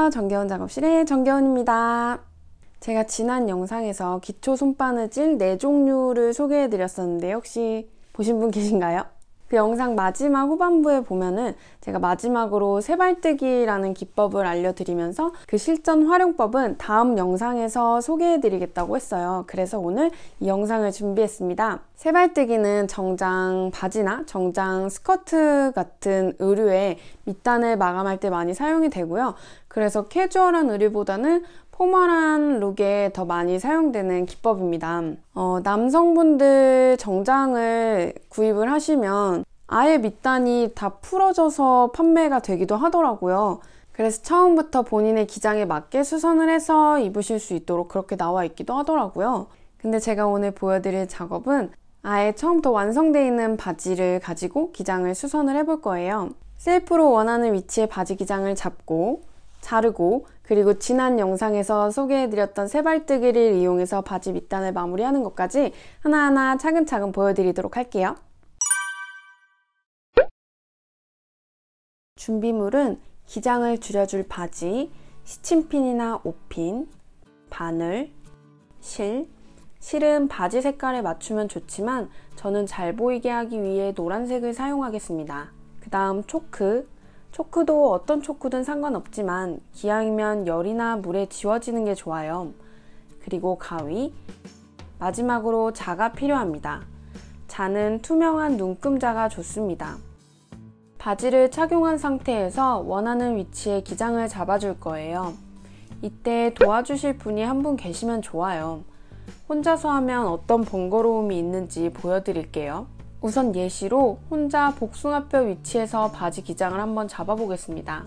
안녕하세요. 정겨운 작업실의 정겨운입니다. 제가 지난 영상에서 기초 손바느질 4종류를 소개해 드렸었는데 혹시 보신 분 계신가요? 그 영상 마지막 후반부에 보면은 제가 마지막으로 세발뜨기라는 기법을 알려드리면서 그 실전 활용법은 다음 영상에서 소개해 드리겠다고 했어요. 그래서 오늘 이 영상을 준비했습니다. 세발뜨기는 정장 바지나 정장 스커트 같은 의류에 밑단을 마감할 때 많이 사용이 되고요. 그래서 캐주얼한 의류보다는 포멀한 룩에 더 많이 사용되는 기법입니다. 남성분들 정장을 구입을 하시면 아예 밑단이 다 풀어져서 판매가 되기도 하더라고요. 그래서 처음부터 본인의 기장에 맞게 수선을 해서 입으실 수 있도록 그렇게 나와 있기도 하더라고요. 근데 제가 오늘 보여드릴 작업은 아예 처음부터 완성되어 있는 바지를 가지고 기장을 수선을 해볼 거예요. 셀프로 원하는 위치에 바지 기장을 잡고 자르고 그리고 지난 영상에서 소개해드렸던 세발뜨기를 이용해서 바지 밑단을 마무리하는 것까지 하나하나 차근차근 보여드리도록 할게요. 준비물은 기장을 줄여줄 바지, 시침핀이나 옷핀, 바늘, 실은 바지 색깔에 맞추면 좋지만 저는 잘 보이게 하기 위해 노란색을 사용하겠습니다. 그 다음 초크도 어떤 초크든 상관없지만 기왕이면 열이나 물에 지워지는 게 좋아요. 그리고 가위, 마지막으로 자가 필요합니다. 자는 투명한 눈금자가 좋습니다. 바지를 착용한 상태에서 원하는 위치에 기장을 잡아줄 거예요. 이때 도와주실 분이 한 분 계시면 좋아요. 혼자서 하면 어떤 번거로움이 있는지 보여드릴게요. 우선 예시로 혼자 복숭아뼈 위치에서 바지 기장을 한번 잡아보겠습니다.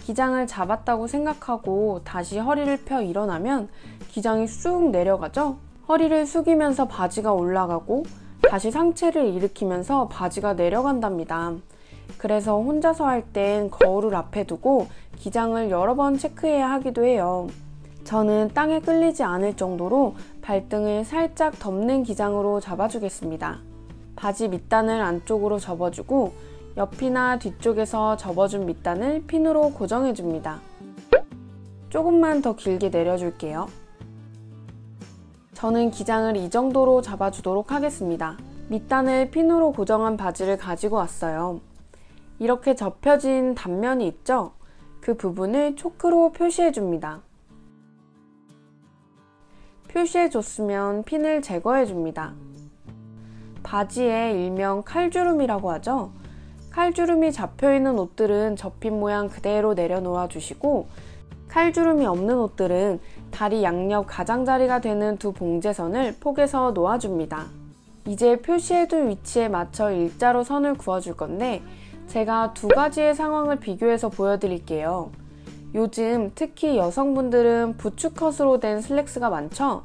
기장을 잡았다고 생각하고 다시 허리를 펴 일어나면 기장이 쑥 내려가죠? 허리를 숙이면서 바지가 올라가고 다시 상체를 일으키면서 바지가 내려간답니다. 그래서 혼자서 할 땐 거울을 앞에 두고 기장을 여러 번 체크해야 하기도 해요. 저는 땅에 끌리지 않을 정도로 발등을 살짝 덮는 기장으로 잡아주겠습니다. 바지 밑단을 안쪽으로 접어주고 옆이나 뒤쪽에서 접어준 밑단을 핀으로 고정해줍니다. 조금만 더 길게 내려줄게요. 저는 기장을 이 정도로 잡아주도록 하겠습니다. 밑단을 핀으로 고정한 바지를 가지고 왔어요. 이렇게 접혀진 단면이 있죠? 그 부분을 초크로 표시해줍니다. 표시해줬으면 핀을 제거해줍니다. 바지에 일명 칼주름이라고 하죠. 칼주름이 잡혀있는 옷들은 접힌 모양 그대로 내려놓아 주시고 칼주름이 없는 옷들은 다리 양옆 가장자리가 되는 두 봉제선을 폭에서 놓아줍니다. 이제 표시해둔 위치에 맞춰 일자로 선을 그어줄 건데 제가 두 가지의 상황을 비교해서 보여드릴게요. 요즘 특히 여성분들은 부츠컷으로 된 슬랙스가 많죠?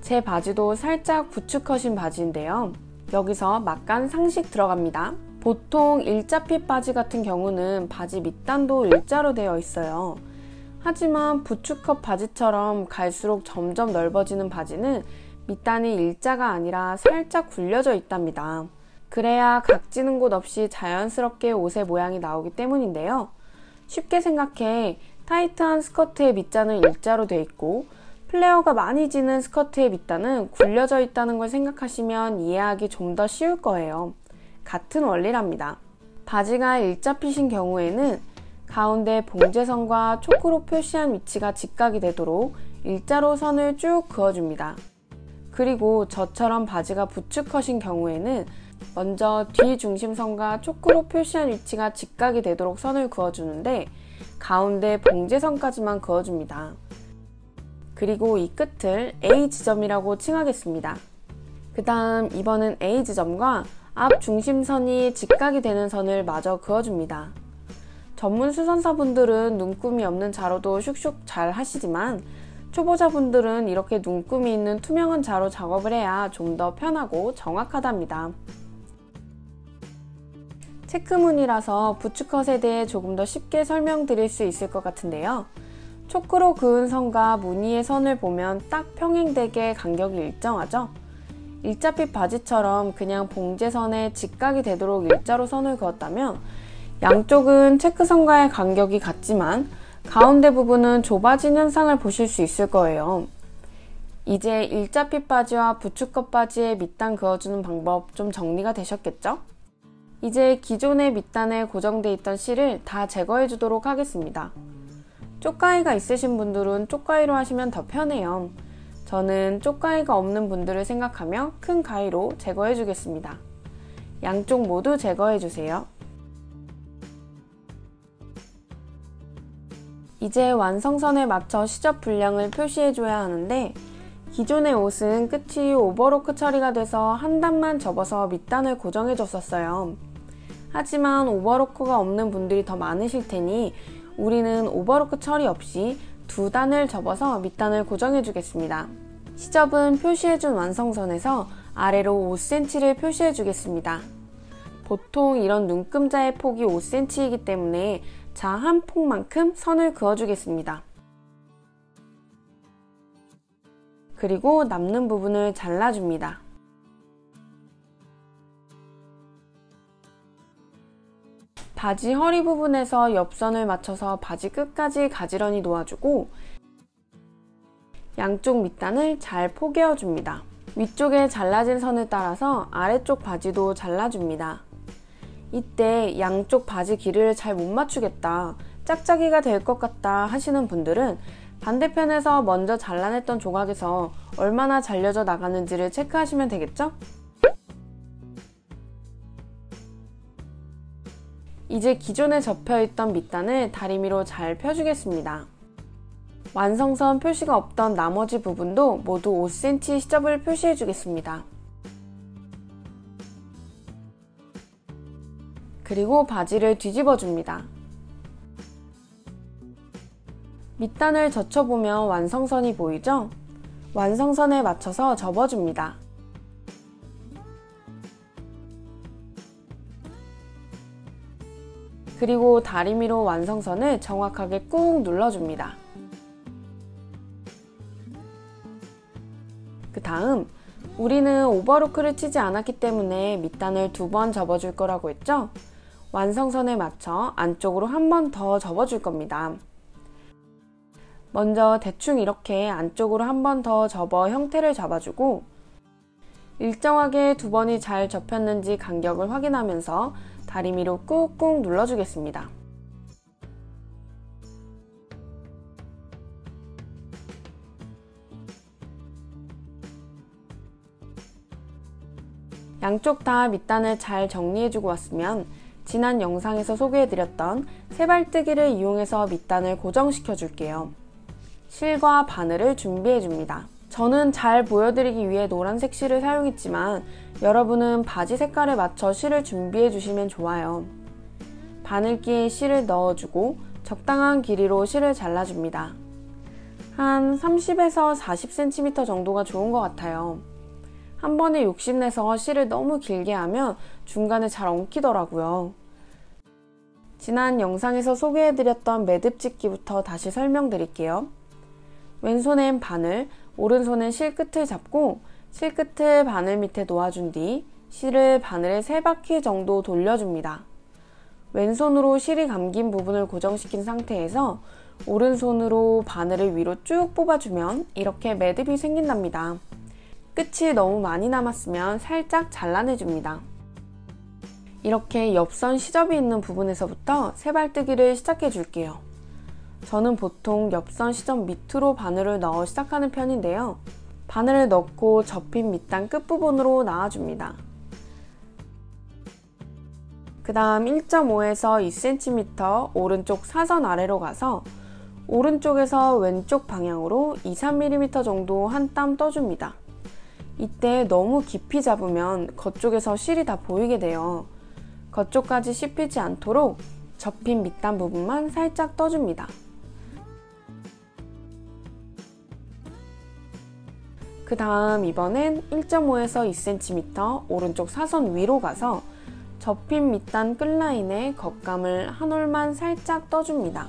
제 바지도 살짝 부츠컷인 바지인데요. 여기서 막간 상식 들어갑니다. 보통 일자핏 바지 같은 경우는 바지 밑단도 일자로 되어 있어요. 하지만 부츠컷 바지처럼 갈수록 점점 넓어지는 바지는 밑단이 일자가 아니라 살짝 굴려져 있답니다. 그래야 각지는 곳 없이 자연스럽게 옷의 모양이 나오기 때문인데요. 쉽게 생각해 타이트한 스커트의 밑단은 일자로 되어 있고 플레어가 많이 지는 스커트의 밑단은 굴려져 있다는 걸 생각하시면 이해하기 좀 더 쉬울 거예요. 같은 원리랍니다. 바지가 일자핏인 경우에는 가운데 봉제선과 초크로 표시한 위치가 직각이 되도록 일자로 선을 쭉 그어줍니다. 그리고 저처럼 바지가 부츠컷인 경우에는 먼저 뒤 중심선과 초크로 표시한 위치가 직각이 되도록 선을 그어주는데 가운데 봉제선까지만 그어줍니다. 그리고 이 끝을 A 지점이라고 칭하겠습니다. 그 다음 이번은 A 지점과 앞 중심선이 직각이 되는 선을 마저 그어줍니다. 전문 수선사분들은 눈금이 없는 자로도 슉슉 잘 하시지만 초보자분들은 이렇게 눈금이 있는 투명한 자로 작업을 해야 좀 더 편하고 정확하답니다. 체크무늬라서 부츠컷에 대해 조금 더 쉽게 설명드릴 수 있을 것 같은데요. 초크로 그은 선과 무늬의 선을 보면 딱 평행되게 간격이 일정하죠? 일자핏 바지처럼 그냥 봉제선에 직각이 되도록 일자로 선을 그었다면 양쪽은 체크선과의 간격이 같지만 가운데 부분은 좁아진 현상을 보실 수 있을 거예요. 이제 일자핏 바지와 부츠컷 바지의 밑단 그어주는 방법 좀 정리가 되셨겠죠? 이제 기존의 밑단에 고정돼 있던 실을 다 제거해 주도록 하겠습니다. 쪽가위가 있으신 분들은 쪽가위로 하시면 더 편해요. 저는 쪽가위가 없는 분들을 생각하며 큰 가위로 제거해 주겠습니다. 양쪽 모두 제거해 주세요. 이제 완성선에 맞춰 시접 분량을 표시해 줘야 하는데, 기존의 옷은 끝이 오버로크 처리가 돼서 한 단만 접어서 밑단을 고정해 줬었어요. 하지만 오버로크가 없는 분들이 더 많으실 테니 우리는 오버로크 처리 없이 두 단을 접어서 밑단을 고정해 주겠습니다. 시접은 표시해 준 완성선에서 아래로 5cm를 표시해 주겠습니다. 보통 이런 눈금자의 폭이 5cm이기 때문에 자 한 폭만큼 선을 그어 주겠습니다. 그리고 남는 부분을 잘라줍니다. 바지 허리 부분에서 옆선을 맞춰서 바지 끝까지 가지런히 놓아주고 양쪽 밑단을 잘 포개어 줍니다. 위쪽에 잘라진 선을 따라서 아래쪽 바지도 잘라줍니다. 이때 양쪽 바지 길이를 잘 못 맞추겠다, 짝짝이가 될 것 같다 하시는 분들은 반대편에서 먼저 잘라냈던 조각에서 얼마나 잘려져 나가는지를 체크하시면 되겠죠? 이제 기존에 접혀있던 밑단을 다리미로 잘 펴주겠습니다. 완성선 표시가 없던 나머지 부분도 모두 5cm 시접을 표시해 주겠습니다. 그리고 바지를 뒤집어 줍니다. 밑단을 젖혀보면 완성선이 보이죠? 완성선에 맞춰서 접어줍니다. 그리고 다리미로 완성선을 정확하게 꾹 눌러줍니다. 그 다음 우리는 오버로크를 치지 않았기 때문에 밑단을 2번 접어줄 거라고 했죠? 완성선에 맞춰 안쪽으로 한 번 더 접어줄 겁니다. 먼저 대충 이렇게 안쪽으로 한 번 더 접어 형태를 잡아주고 일정하게 2번이 잘 접혔는지 간격을 확인하면서 다리미로 꾹꾹 눌러주겠습니다. 양쪽 다 밑단을 잘 정리해주고 왔으면 지난 영상에서 소개해드렸던 세발뜨기를 이용해서 밑단을 고정시켜 줄게요. 실과 바늘을 준비해줍니다. 저는 잘 보여드리기 위해 노란색 실을 사용했지만 여러분은 바지 색깔에 맞춰 실을 준비해 주시면 좋아요. 바늘기에 실을 넣어주고 적당한 길이로 실을 잘라줍니다. 한 30에서 40cm 정도가 좋은 것 같아요. 한 번에 욕심내서 실을 너무 길게 하면 중간에 잘 엉키더라고요. 지난 영상에서 소개해드렸던 매듭짓기부터 다시 설명드릴게요. 왼손엔 바늘, 오른손은 실 끝을 잡고 실 끝을 바늘 밑에 놓아준 뒤 실을 바늘에 3바퀴 정도 돌려줍니다. 왼손으로 실이 감긴 부분을 고정시킨 상태에서 오른손으로 바늘을 위로 쭉 뽑아주면 이렇게 매듭이 생긴답니다. 끝이 너무 많이 남았으면 살짝 잘라내줍니다. 이렇게 옆선 시접이 있는 부분에서부터 세발뜨기를 시작해 줄게요. 저는 보통 옆선 시접 밑으로 바늘을 넣어 시작하는 편인데요. 바늘을 넣고 접힌 밑단 끝부분으로 나와줍니다. 그 다음 1.5에서 2cm 오른쪽 사선 아래로 가서 오른쪽에서 왼쪽 방향으로 2-3mm 정도 한 땀 떠줍니다. 이때 너무 깊이 잡으면 겉쪽에서 실이 다 보이게 돼요. 겉쪽까지 씹히지 않도록 접힌 밑단 부분만 살짝 떠줍니다. 그 다음 이번엔 1.5에서 2cm 오른쪽 사선 위로 가서 접힌 밑단 끝라인에 겉감을 한 올만 살짝 떠줍니다.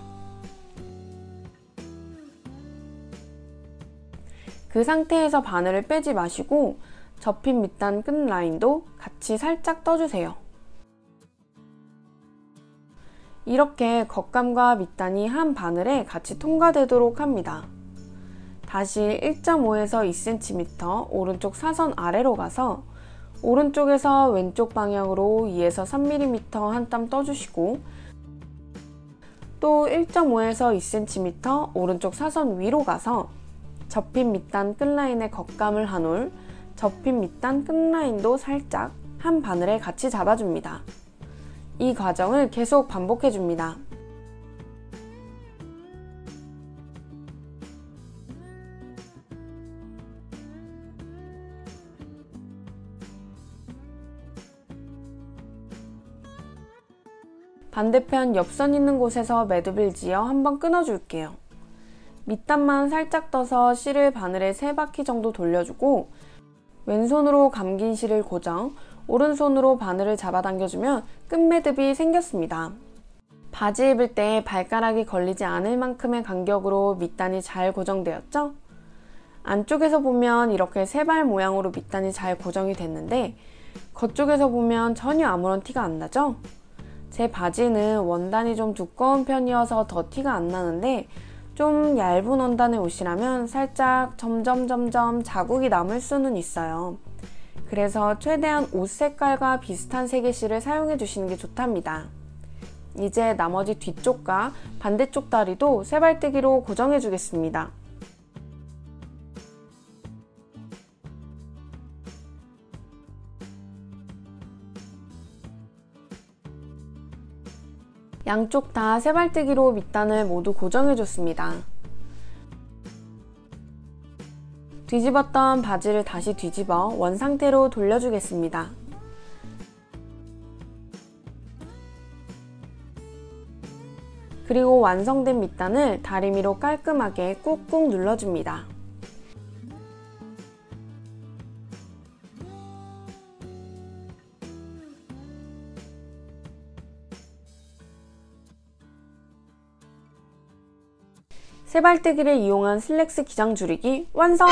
그 상태에서 바늘을 빼지 마시고 접힌 밑단 끝라인도 같이 살짝 떠주세요. 이렇게 겉감과 밑단이 한 바늘에 같이 통과되도록 합니다. 다시 1.5에서 2cm 오른쪽 사선 아래로 가서 오른쪽에서 왼쪽 방향으로 2에서 3mm 한 땀 떠주시고 또 1.5에서 2cm 오른쪽 사선 위로 가서 접힌 밑단 끝라인에 겉감을 한 올, 접힌 밑단 끝라인도 살짝 한 바늘에 같이 잡아줍니다. 이 과정을 계속 반복해줍니다. 반대편 옆선 있는 곳에서 매듭을 지어 한번 끊어줄게요. 밑단만 살짝 떠서 실을 바늘에 3바퀴 정도 돌려주고 왼손으로 감긴 실을 고정, 오른손으로 바늘을 잡아당겨주면 끝매듭이 생겼습니다. 바지 입을 때 발가락이 걸리지 않을 만큼의 간격으로 밑단이 잘 고정되었죠? 안쪽에서 보면 이렇게 세발 모양으로 밑단이 잘 고정이 됐는데 겉쪽에서 보면 전혀 아무런 티가 안 나죠? 제 바지는 원단이 좀 두꺼운 편이어서 더 티가 안 나는데 좀 얇은 원단의 옷이라면 살짝 점점 자국이 남을 수는 있어요. 그래서 최대한 옷 색깔과 비슷한 색의 실을 사용해 주시는 게 좋답니다. 이제 나머지 뒤쪽과 반대쪽 다리도 세발뜨기로 고정해 주겠습니다. 양쪽 다 세발뜨기로 밑단을 모두 고정해 줬습니다. 뒤집었던 바지를 다시 뒤집어 원 상태로 돌려주겠습니다. 그리고 완성된 밑단을 다리미로 깔끔하게 꾹꾹 눌러줍니다. 세발뜨기를 이용한 슬랙스 기장 줄이기 완성!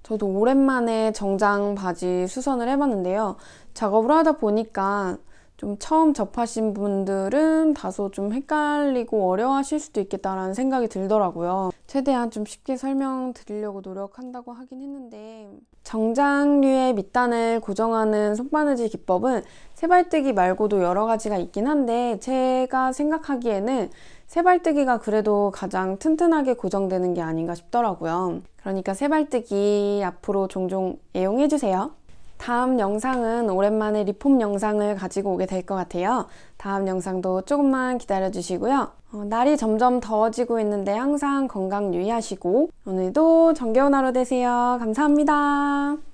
저도 오랜만에 정장 바지 수선을 해봤는데요. 작업을 하다 보니까 좀 처음 접하신 분들은 다소 좀 헷갈리고 어려워하실 수도 있겠다라는 생각이 들더라고요. 최대한 좀 쉽게 설명드리려고 노력한다고 하긴 했는데 정장류의 밑단을 고정하는 속바느질 기법은 세발뜨기 말고도 여러 가지가 있긴 한데 제가 생각하기에는 세발뜨기가 그래도 가장 튼튼하게 고정되는 게 아닌가 싶더라고요. 그러니까 세발뜨기 앞으로 종종 애용해주세요. 다음 영상은 오랜만에 리폼 영상을 가지고 오게 될 것 같아요. 다음 영상도 조금만 기다려주시고요. 날이 점점 더워지고 있는데 항상 건강 유의하시고 오늘도 정겨운 하루 되세요. 감사합니다.